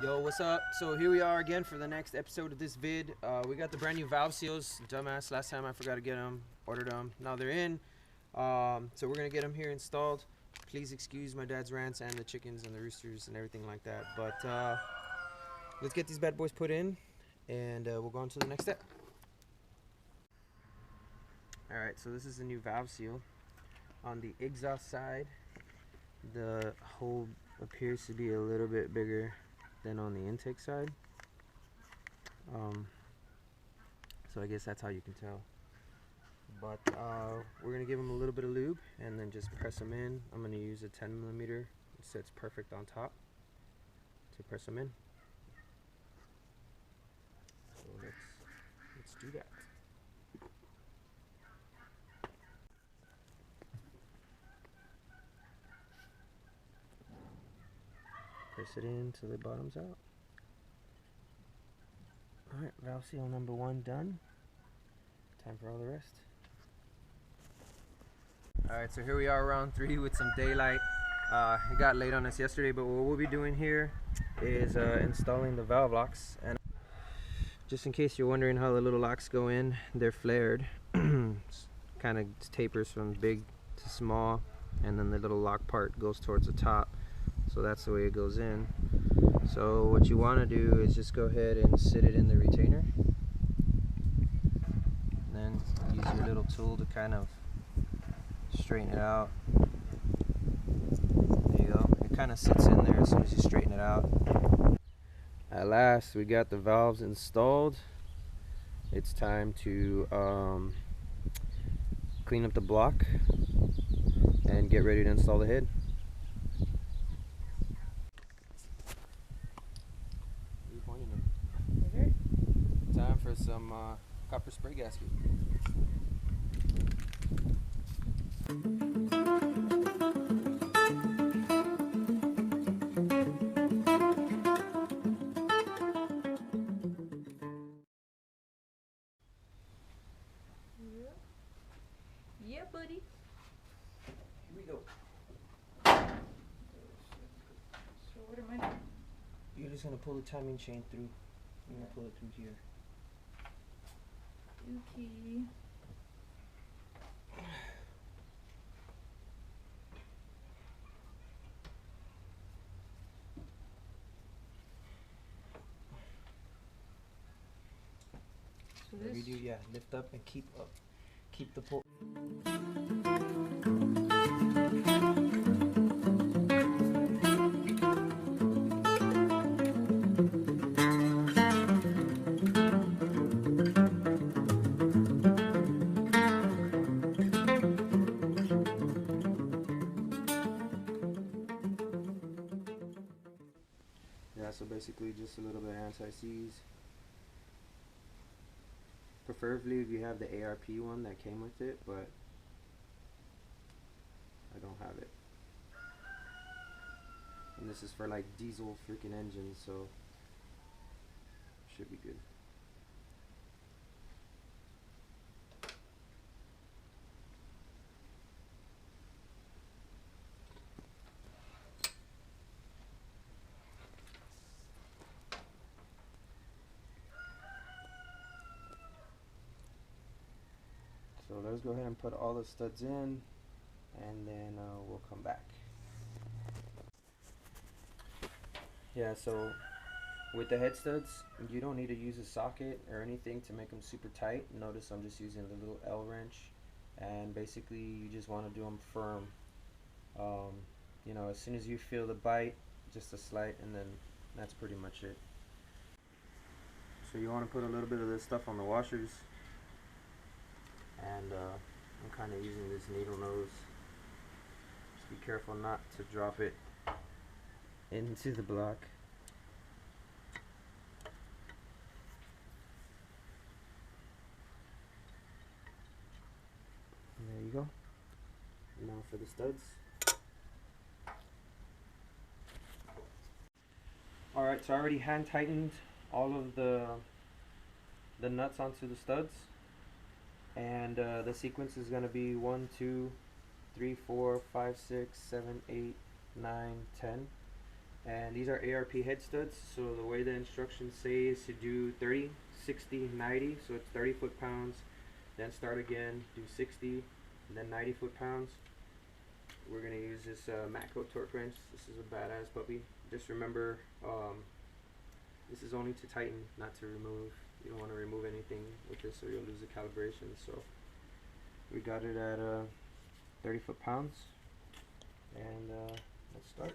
Yo, what's up? So here we are again for the next episode of this vid. We got the brand new valve seals. Dumbass, last time I forgot to get them, ordered them. Now they're in. So we're gonna get them here installed. Please excuse my dad's rants and the chickens and the roosters and everything like that. But let's get these bad boys put in, and we'll go on to the next step. All right, so this is the new valve seal. On the exhaust side, the hole appears to be a little bit bigger than on the intake side. So I guess that's how you can tell. But we're gonna give them a little bit of lube and then just press them in. I'm gonna use a 10mm. It sits perfect on top to press them in. So let's do that. Press it in till it bottoms out. Alright, valve seal number 1 done. Time for all the rest. Alright, so here we are, round 3 with some daylight. It got late on us yesterday, but what we'll be doing here is installing the valve locks. And just in case you're wondering how the little locks go in, they're flared. Kind of tapers from big to small, and then the little lock part goes towards the top. So that's the way it goes in. So what you want to do is just go ahead and sit it in the retainer. And then use your little tool to kind of straighten it out. There you go. It kind of sits in there as soon as you straighten it out. At last, we got the valves installed. It's time to clean up the block and get ready to install the head. Time for some copper spray gasket. Yeah, buddy. Here we go. So what am I doing? You're just gonna pull the timing chain through. You're gonna pull it through here. Okay. So Whatever this. you do, yeah, lift up and keep the pull. Yeah, so basically just a little bit of anti-seize. Preferably if you have the ARP one that came with it, but I don't have it. And this is for like diesel freaking engines, so should be good. So let's go ahead and put all the studs in, and then we'll come back. Yeah, so with the head studs, you don't need to use a socket or anything to make them super tight. Notice I'm just using the little L wrench, and basically you just want to do them firm. You know, as soon as you feel the bite, just a slight, and then that's pretty much it. So you want to put a little bit of this stuff on the washers. And I'm kind of using this needle nose. Just be careful not to drop it into the block. And there you go. Now for the studs. Alright, so I already hand tightened all of the nuts onto the studs. And the sequence is going to be 1, 2, 3, 4, 5, 6, 7, 8, 9, 10. And these are ARP head studs. So the way the instructions say is to do 30, 60, 90. So it's 30 foot-pounds. Then start again, do 60, and then 90 foot-pounds. We're gonna use this Matco torque wrench. This is a badass puppy. Just remember, this is only to tighten, not to remove. You don't want to remove anything with this, or you'll lose the calibration. So we got it at 30 foot-pounds, and let's start.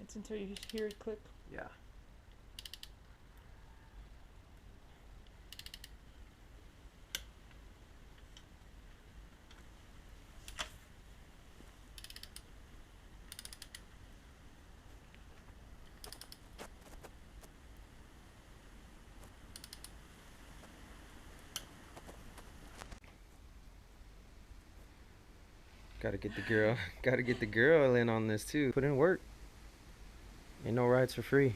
It's until you hear it click. Yeah. Gotta get the girl in on this too. Put in work. Ain't no rides for free.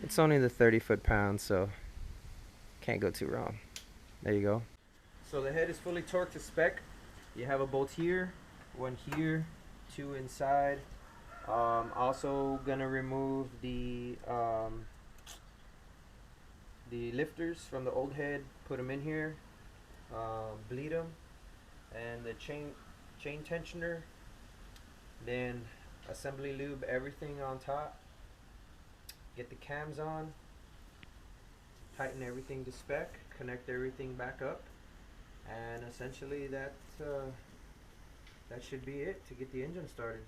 It's only the 30 foot-pounds, so can't go too wrong. There you go. So the head is fully torqued to spec. You have a bolt here, one here, two inside. Also gonna remove the lifters from the old head, put them in here, bleed them, and the chain tensioner. Then assembly lube everything on top. Get the cams on, tighten everything to spec, connect everything back up, and essentially that should be it to get the engine started.